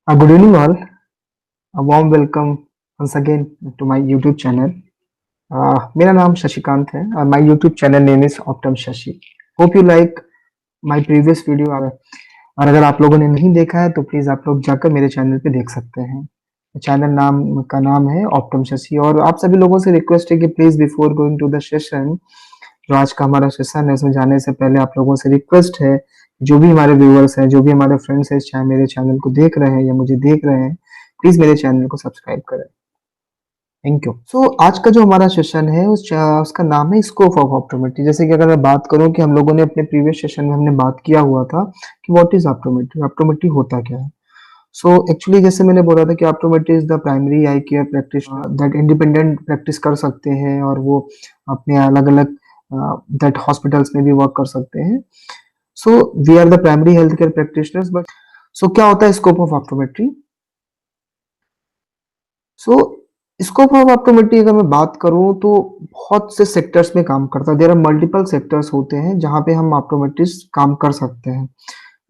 Good evening, all. A warm welcome once again to my YouTube channel. मेरा नाम शशिकांत है और my YouTube channel name is Optum Shashi. Hope you like my previous video. और अगर आप लोगों ने नहीं देखा है तो प्लीज आप लोग जाकर मेरे चैनल पे देख सकते हैं। चैनल नाम का नाम है ऑप्टम शशि और आप सभी लोगों से रिक्वेस्ट है कि please before going to the session, जो आज का हमारा सेशन है उसमें जाने से पहले आप लोगों से रिक्वेस्ट है, जो भी हमारे व्यूअर्स हैं, जो भी हमारे फ्रेंड्स हैं, चाहे मेरे चैनल को देख रहे हैं या मुझे देख रहे हैं, प्लीज मेरे चैनल को सब्सक्राइब करें। Thank you. सो आज का जो हमारा सेशन है उसका नाम है स्कोप ऑफ ऑप्टोमेट्री। जैसे कि अगर मैं बात करूं कि हम लोगों ने अपने प्रीवियस सेशन में हमने बात किया हुआ था कि व्हाट इज ऑप्टोमेट्री, ऑप्टोमेट्री होता क्या है। सो एक्चुअली जैसे मैंने बोला था कि optometry is the primary I care practitioner that independent practice कर सकते हैं और वो अपने अलग अलग दैट हॉस्पिटल्स में भी वर्क कर सकते हैं। So we are the primary health care practitioners. But so क्या होता है scope of optometry? So scope of optometry अगर मैं बात करूं तो बहुत से सेक्टर्स में काम करता है। देयर आर मल्टीपल सेक्टर्स होते हैं जहां पे हम ऑप्टोमेट्रिस्ट काम कर सकते हैं।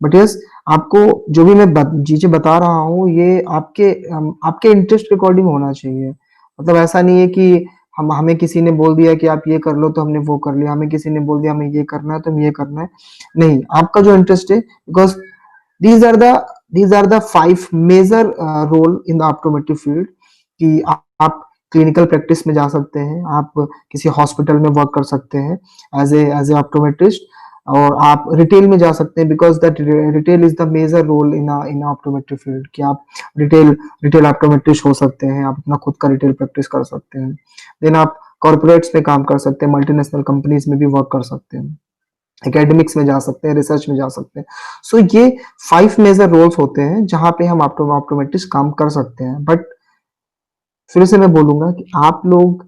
बट यस, आपको जो भी मैं चीजें बता रहा हूँ ये आपके इंटरेस्ट के अकॉर्डिंग होना चाहिए। मतलब ऐसा नहीं है कि हम हमें किसी ने बोल दिया कि आप ये कर लो तो हमने वो कर लिया, हमें किसी ने बोल दिया हमें ये करना है तो हम ये करना है। नहीं, आपका जो इंटरेस्ट है, because these are the these are the five major role in the optometry field कि आप क्लिनिकल प्रैक्टिस में जा सकते हैं, आप किसी हॉस्पिटल में वर्क कर सकते हैं एज ए ऑप्टोमेट्रिस्ट, और आप रिटेल में जा सकते हैं because that retail is the major role in optometry field कि आप रिटेल ऑप्टोमेट्रिस्ट हो सकते हैं, आप अपना खुद का रिटेल प्रैक्टिस कर सकते हैं। देन आप कॉर्पोरेट्स में काम कर सकते हैं, मल्टीनेशनल कंपनीज में भी वर्क कर सकते हैं, एकेडमिक्स में जा सकते हैं, रिसर्च में जा सकते हैं। सो ये 5 मेजर रोल्स होते हैं जहां पे हम ऑप्टोमेट्रिस्ट काम कर सकते हैं। बट फिर से मैं बोलूंगा कि आप लोग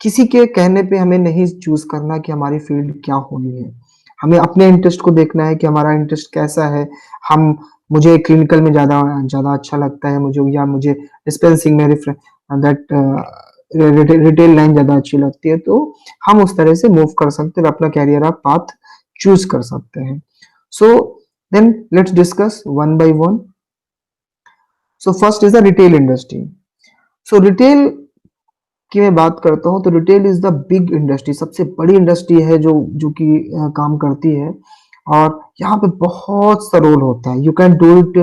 किसी के कहने पे हमें नहीं चूज करना कि हमारी फील्ड क्या होनी है। हमें अपने इंटरेस्ट को देखना है कि हमारा इंटरेस्ट कैसा है। हम मुझे क्लिनिकल में ज्यादा ज्यादा अच्छा लगता है, मुझे डिस्पेंसिंग में दैट रिटेल लाइन ज्यादा अच्छी लगती है, तो हम उस तरह से मूव कर सकते हैं, अपना कैरियर आप पाथ चूज कर सकते हैं। So then let's discuss one by one. So first is the retail industry. So retail की मैं बात करता हूँ तो retail is the big industry, सबसे बड़ी इंडस्ट्री है जो जो कि काम करती है, और यहाँ पे बहुत सा रोल होता है। यू कैन डू इट,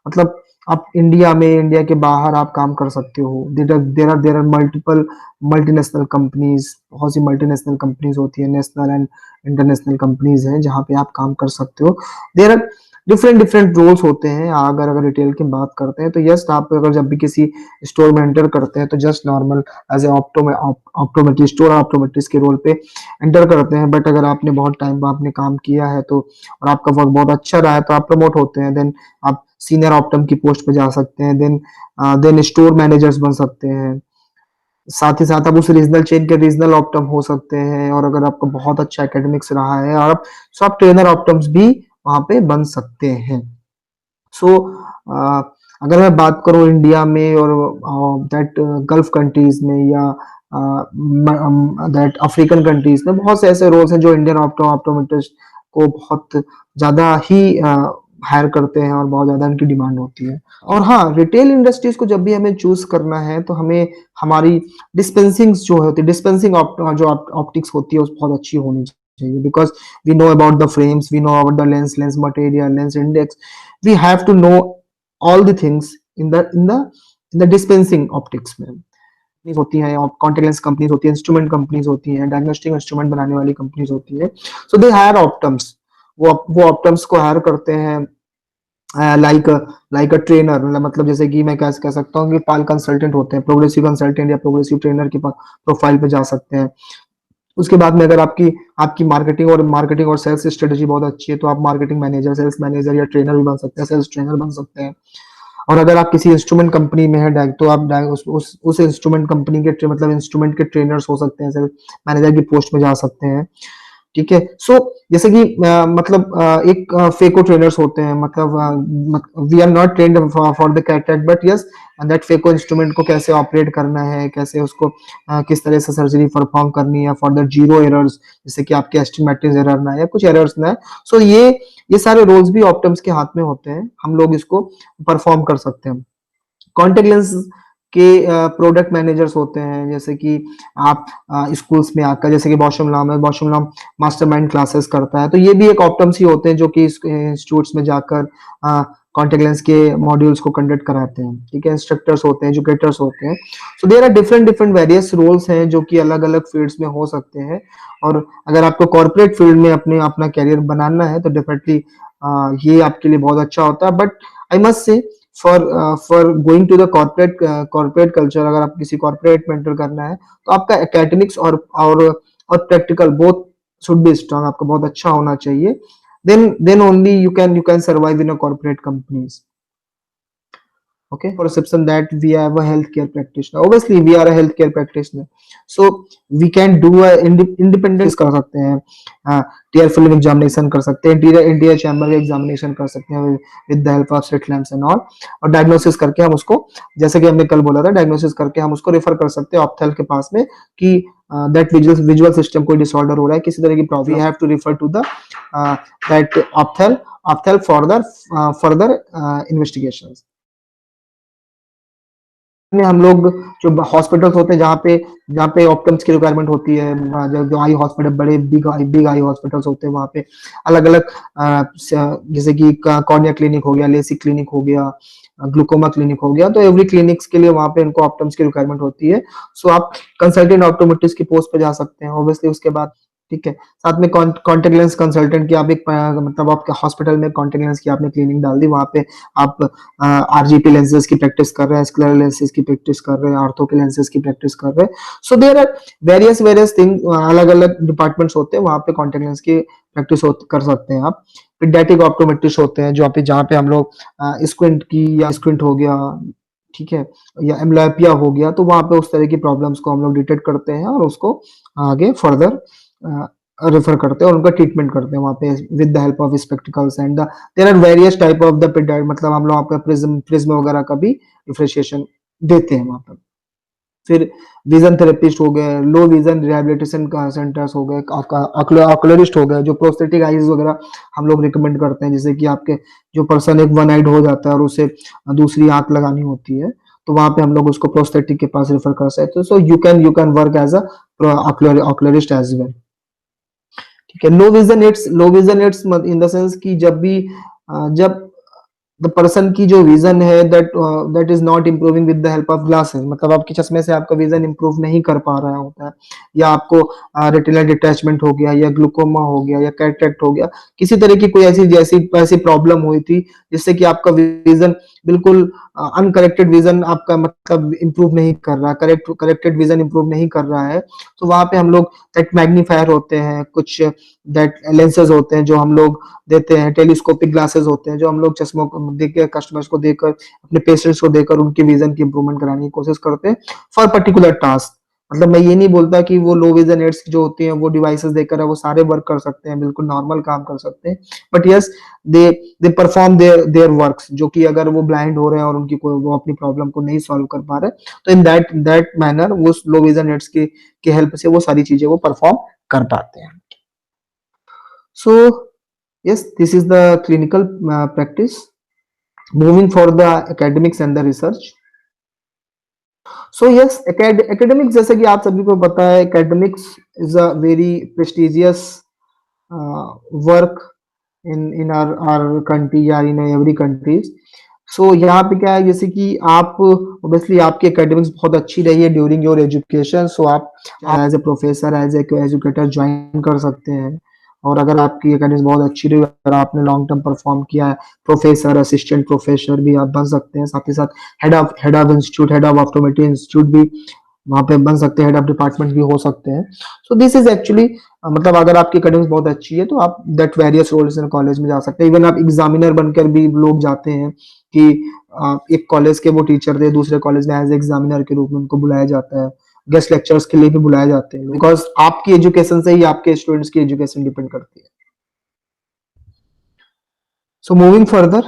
मतलब आप इंडिया के बाहर आप काम कर सकते हो। There are multiple multinational companies, बहुत सी मल्टीनेशनल कंपनीज होती है, नेशनल एंड इंटरनेशनल कंपनीज हैं जहाँ पे आप काम कर सकते हो। There are different different roles होते हैं। अगर अगर रिटेल की बात करते हैं तो यस, आप अगर जब भी किसी स्टोर में एंटर करते हैं तो just normal as a optometrist store optometrist के रोल पे एंटर करते हैं। बट अगर आपने बहुत टाइम आपने काम किया है तो और आपका वर्क बहुत अच्छा रहा है तो आप प्रमोट होते हैं। देन आप सीनियर ऑप्टम की पोस्ट पे जा सकते हैं। देन स्टोर मैनेजर्स बन सकते हैं। साथ ही साथ आप उस रीजनल चेन के रीजनल ऑप्टम हो सकते हैं, और अगर आपका बहुत अच्छा एकेडमिक्स रहा है और आप सब ट्रेनर ऑप्टम्स भी वहां पे बन सकते हैं। सो अगर मैं बात करूं इंडिया में और दैट गल्फ कंट्रीज में या दैट अफ्रीकन कंट्रीज में, बहुत से ऐसे रोल्स हैं जो इंडियन ऑप्टोमेट्रिस्ट को बहुत ज्यादा ही हायर करते हैं और बहुत ज्यादा उनकी डिमांड होती है। और हाँ, रिटेल इंडस्ट्रीज को जब भी हमें चूज करना है तो हमें हमारी डिस्पेंसिंग जो होती है, डिस्पेंसिंग जो ऑप्टिक्स होती है, उस बहुत अच्छी होनी चाहिए। Because we know about the frames, we know about the lens material, lens index, we have to know all the things in the dispensing optics में। कंपनीज होती हैं, कॉन्टेक्ट लेंस कंपनीज होती है, इंस्ट्रूमेंट कंपनीज होती हैं, diagnostic instrument बनाने वाली companies होती है। सो दे हायर ऑप्टम्स, वो ऑप्टम्स को हायर करते हैं लाइक लाइक अ ट्रेनर। मतलब जैसे कि मैं कह सकता हूँ कि पाल कंसल्टेंट होते हैं, प्रोग्रेसिव कंसल्टेंट या प्रोग्रेसिव ट्रेनर की प्रोफाइल पे जा सकते हैं। उसके बाद में अगर आपकी आपकी मार्केटिंग और सेल्स स्ट्रेटेजी बहुत अच्छी है तो आप मार्केटिंग मैनेजर, सेल्स मैनेजर या ट्रेनर भी बन सकते हैं, सेल्स ट्रेनर बन सकते हैं। और अगर आप किसी इंस्ट्रूमेंट कंपनी में है तो आप उस इंस्ट्रूमेंट कंपनी के मतलब इंस्ट्रूमेंट के ट्रेनर्स हो सकते हैं, सेल्स मैनेजर की पोस्ट में जा सकते हैं। ठीक है। सो जैसे कि मतलब एक फेको ट्रेनर्स होते हैं, मतलब we are not trained for the cataract, but yes that phaco instrument को कैसे ऑपरेट करना है, कैसे उसको किस तरह से सर्जरी परफॉर्म करनी है फॉर द जीरो एरर्स, जैसे कि आपके एस्टिमेटिव एरर ना है या कुछ एरर्स ना है। सो ये सारे रोल्स भी ऑप्टम्स के हाथ में होते हैं, हम लोग इसको परफॉर्म कर सकते हैं। कॉन्टेक्ट लेंस के प्रोडक्ट मैनेजर्स होते हैं, जैसे कि आप स्कूल्स में आकर, जैसे कि बॉशम लाम है, बॉशम लाम मास्टरमाइंड क्लासेस करता है, तो ये भी एक ऑप्टम्स ही होते हैं जो कि इंस्टीट्यूट्स में जाकर कॉन्टेक्ट लेंस के मॉड्यूल्स को कंडक्ट कराते हैं। ठीक है, इंस्ट्रक्टर्स होते हैं, एजुकेटर्स होते हैं। So there are different different various roles हैं जो कि अलग अलग फील्ड्स में हो सकते हैं। और अगर आपको कॉर्पोरेट फील्ड में अपना कैरियर बनाना है तो डेफिनेटली ये आपके लिए बहुत अच्छा होता है। But I must say for going to the corporate culture, अगर आप किसी कॉर्पोरेट में एंटर करना है तो आपका एकेडमिक्स और practical both should be strong, आपका बहुत अच्छा होना चाहिए। then only you can survive in a corporate companies. Okay, perception that we have a healthcare practitioner, obviously we are a healthcare practitioner, so we can do a independence कर सकते हैं, tier film examination कर सकते हैं, interior chamber examination कर सकते हैं with the help of slit lamps and all, और डायग्नोसिस करके हम उसको, जैसे कि हमने कल बोला था, डायग्नोसिस करके हम उसको रेफर कर सकते हैं ऑप्थेल के पास में कि दैट विजुअल सिस्टम कोई डिसऑर्डर हो रहा है, किसी तरह की problem, we have to refer to the that ophthal for the further investigations में। हम लोग जो हॉस्पिटल्स होते हैं जहाँ पे ऑप्टम्स की रिक्वायरमेंट होती है, जो आई हॉस्पिटल, बड़े बिग आई हॉस्पिटल्स होते हैं, वहाँ पे अलग अलग जैसे कि कॉर्निया क्लिनिक हो गया, लेसिक क्लिनिक हो गया, ग्लूकोमा क्लिनिक हो गया, तो एवरी क्लिनिक्स के लिए वहाँ पे इनको ऑप्टम्स की रिक्वायरमेंट होती है। सो आप कंसल्टेंट ऑप्टोमेट्रिस्ट की पोस्ट पे जा सकते हैं ऑब्वियसली उसके बाद। ठीक है, साथ में कॉन्टेक्ट लेंस कंसल्टेंट की आप एक मतलब आपके हॉस्पिटल में कॉन्टेक्ट लेंस की आपने क्लिनिक डाल दी, वहाँ पे आप आरजीपी लेंसेज की प्रैक्टिस कर रहे हैं, स्क्लेरल लेंसेज की प्रैक्टिस कर रहे हैं, आर्थो के लेंसेज की प्रैक्टिस कर रहे हैं। So there are various thing, अलग अलग डिपार्टमेंट्स होते हैं, वहाँ पे कॉन्टेक्ट लेंस की प्रैक्टिस कर सकते हैं आप। पीडियाट्रिक ऑप्टोमेट्रिस्ट होते हैं जहाँ पे हम लोग स्क्विंट की, या स्क्विंट हो गया, ठीक है, या एम्ब्लायोपिया हो गया, तो वहाँ पे उस तरह की प्रॉब्लम्स को हम लोग डिटेक्ट करते हैं और उसको आगे फर्दर रेफर करते हैं और उनका ट्रीटमेंट करते हैं वहाँ पे with the help of spectacles and the there are various type of the मतलब हम लोग आपका प्रिज्म वगैरह का भी डिफरेंशिएशन देते हैं वहाँ पर। फिर विजन थेरेपिस्ट हो गए, लो विजन रिहैबिलिटेशन का सेंटर्स हो गए, आपका ऑक्युलरिस्ट हो गए, जो प्रोस्थेटिक आईज वगैरह हम लोग रिकमेंड करते हैं, जैसे कि आपके जो पर्सन एक वन आइड हो जाता है और उसे दूसरी आंख लगानी होती है, तो वहां पे हम लोग उसको प्रोस्थेटिक के पास रेफर कर सकते हैं। So you can work as a ocularist as well. ठीक है, low vision aids in the sense कि जब द पर्सन की जो विजन है that is not improving with the help of glasses, मतलब आपके चश्मे से आपका विजन इंप्रूव नहीं कर पा रहा होता है, या आपको रेटिनल डिटैचमेंट हो गया, या ग्लूकोमा हो गया, या कैटरेक्ट हो गया, किसी तरह की कोई ऐसी प्रॉब्लम हुई थी जिससे कि आपका विजन बिल्कुल अनकरेक्टेड विजन आपका मतलब इंप्रूव नहीं कर रहा, करेक्टेड विजन इंप्रूव नहीं कर रहा है, तो वहां पे हम लोग दैट मैग्नीफायर होते हैं, कुछ दैट लेंसेज होते हैं जो हम लोग देते हैं, टेलीस्कोपिक ग्लासेस होते हैं जो हम लोग चश्मों को देकर, कस्टमर्स को देकर, अपने पेशेंट्स को देकर उनकी विजन की इंप्रूवमेंट कराने की कोशिश करते हैं फॉर पर्टिकुलर टास्क। मतलब मैं ये नहीं बोलता कि वो लो विजन एड्स जो होती हैं वो डिवाइसेस देकर वो सारे वर्क कर सकते हैं, बिल्कुल नॉर्मल काम कर सकते हैं, but yes they they perform there works, जो कि अगर वो ब्लाइंड हो रहे हैं और उनकी कोई वो अपनी प्रॉब्लम को नहीं सॉल्व कर पा रहे, तो इन दैट मैनर वो लो विजन एड्स की हेल्प से वो सारी चीजें वो परफॉर्म कर पाते हैं। सो yes, this is the clinical practice. Moving for the academics and the research. So yes, academics जैसे कि आप सभी को पता है, academics is a very prestigious work in our country या in every countries. So यहाँ पे क्या है, जैसे कि आप obviously आपकी academics बहुत अच्छी रही है during your education, so आप as a professor, as a educator join कर सकते हैं, और अगर आपकी एकेडमिक्स बहुत अच्छी रही, अगर आपने लॉन्ग टर्म परफॉर्म किया है, प्रोफेसर, असिस्टेंट प्रोफेसर भी आप बन सकते हैं, साथ ही साथ head of institute, head of optometry institute भी वहां पे बन सकते हैं, हेड ऑफ डिपार्टमेंट भी हो सकते हैं। सो दिस इज एक्चुअली मतलब अगर आपकी एकेडमिक्स बहुत अच्छी है तो आप that various roles in college में जा सकते हैं। इवन आप एग्जामिनर बनकर भी लोग जाते हैं कि एक कॉलेज के वो टीचर थे, दूसरे कॉलेज में एज एग्जामिनर के रूप में उनको बुलाया जाता है, गेस्ट लेक्चर्स के लिए भी बुलाए जाते हैं, बिकॉज आपकी एजुकेशन से ही आपके स्टूडेंट्स की एजुकेशन डिपेंड करती है। So moving further,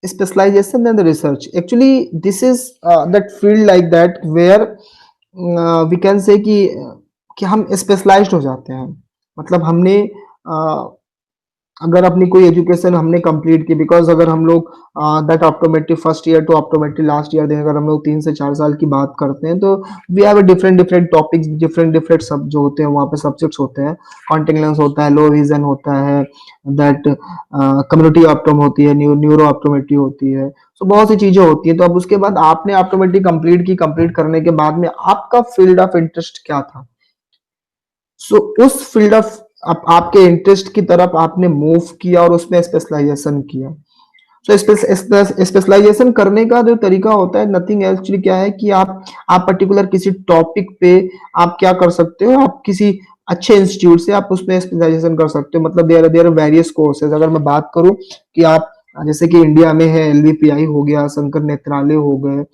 specialization and the research, actually this is that field like that where we can say कि हम स्पेशलाइज्ड हो जाते हैं, मतलब हमने अगर अपनी कोई एजुकेशन हमने कंप्लीट की, बिकॉज अगर हम लोग that optometry first year to optometry last year दें, अगर हम लोग 3 से 4 साल की बात करते हैं, तो we have different different topics, different different सब जो होते हैं वहाँ पे सब्जेक्ट्स होते हैं, कॉन्टैक्ट लेंस होता है, लो विजन होता है, दैट कम्युनिटी ऑप्टोम होती है, न्यूरो ऑप्टोमेट्री होती है, so बहुत सी चीजें होती है। तो अब उसके बाद आपने ऑप्टोमेट्री कंप्लीट की, कंप्लीट करने के बाद में आपका फील्ड ऑफ इंटरेस्ट क्या था, सो उस फील्ड ऑफ आपके इंटरेस्ट की तरफ आपने मूव किया और उसमें स्पेशलाइजेशन किया। सो स्पेशलाइजेशन करने का जो तरीका होता है, नथिंग एक्चुअली क्या है कि आप पर्टिकुलर किसी टॉपिक पे आप क्या कर सकते हो, आप किसी अच्छे इंस्टीट्यूट से आप उसमें स्पेशलाइजेशन कर सकते हो, मतलब देयर वेरियस कोर्सेज। अगर मैं बात करूं कि आप जैसे कि इंडिया में है एलवीपीआई हो गया, शंकर नेत्रालय हो गए,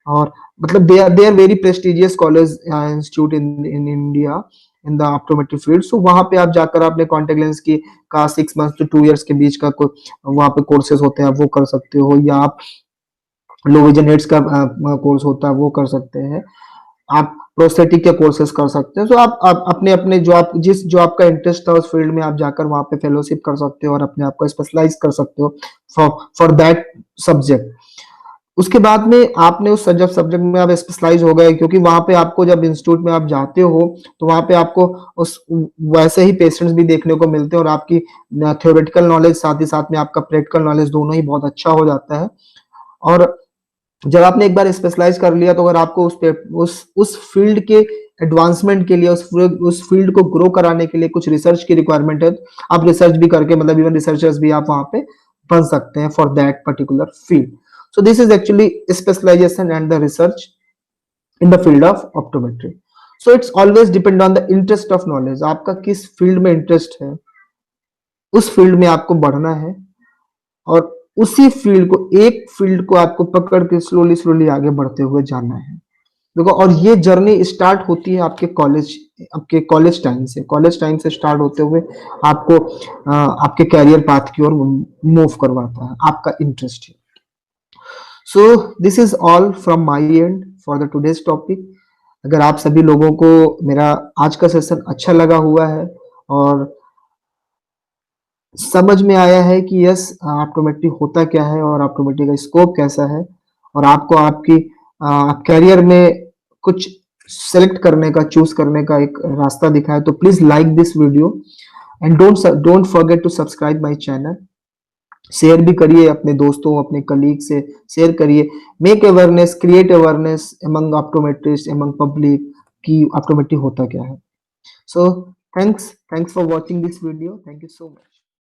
और मतलब they are very prestigious college institute in India in the optometry field. So वहां पे आप जाकर आपने कॉन्टेक्ट लेंस की का 6 मंथ टू 2 इयर्स के बीच का वहां पे कोर्सेज होते हैं, आप वो कर सकते हो, या आप लो विजन हेड्स का कोर्स होता है वो कर सकते हैं, आप प्रोस्थेटिक के कोर्सेज कर सकते हैं। तो आप अपने अपने जो आपका इंटरेस्ट था उस फील्ड में आप जाकर वहां पे फेलोशिप कर सकते हो और अपने आप को स्पेशलाइज कर सकते हो फॉर दैट सब्जेक्ट। उसके बाद में आपने उस सब्जेक्ट में आप स्पेशलाइज हो गए, क्योंकि वहां पे आपको जब इंस्टीट्यूट में आप जाते हो तो वहां पे आपको उस वैसे ही पेशेंट्स भी देखने को मिलते हैं, और आपकी थ्योरेटिकल नॉलेज साथ ही साथ में आपका प्रैक्टिकल नॉलेज दोनों ही बहुत अच्छा हो जाता है। और जब आपने एक बार स्पेशलाइज कर लिया, तो अगर आपको उस फील्ड के एडवांसमेंट के लिए, उस फील्ड को ग्रो कराने के लिए कुछ रिसर्च की रिक्वायरमेंट है, तो आप रिसर्च भी करके, मतलब इवन रिसर्चर्स भी आप वहां पे बन सकते हैं for that particular field. So this is actually specialization and the research in the field of optometry. So it's always depend on the interest of knowledge. आपका किस फील्ड में इंटरेस्ट है, उस फील्ड में आपको बढ़ना है, और उसी फील्ड को, एक फील्ड को आपको पकड़ के स्लोली स्लोली आगे बढ़ते हुए जाना है। देखो, और ये जर्नी स्टार्ट होती है आपके कॉलेज टाइम से स्टार्ट होते हुए आपको आपके कैरियर पाथ की ओर मूव करवाता है आपका interest. So this is all from my and for the today's topic. अगर आप सभी लोगों को मेरा आज का सेशन अच्छा लगा हुआ है और समझ में आया है कि यस ऑप्टोमेट्री होता क्या है और ऑप्टोमेट्री का स्कोप कैसा है, और आपको आपकी कैरियर में कुछ सेलेक्ट करने का, चूज करने का एक रास्ता दिखा है, तो please like this video and don't forget to subscribe my channel. Share भी करिए अपने दोस्तों, अपने कलीग से शेयर करिए। Make awareness, create awareness among optometrist, among public कि ऑप्टोमेट्री होता क्या है। So thanks for watching this video. Thank you so much.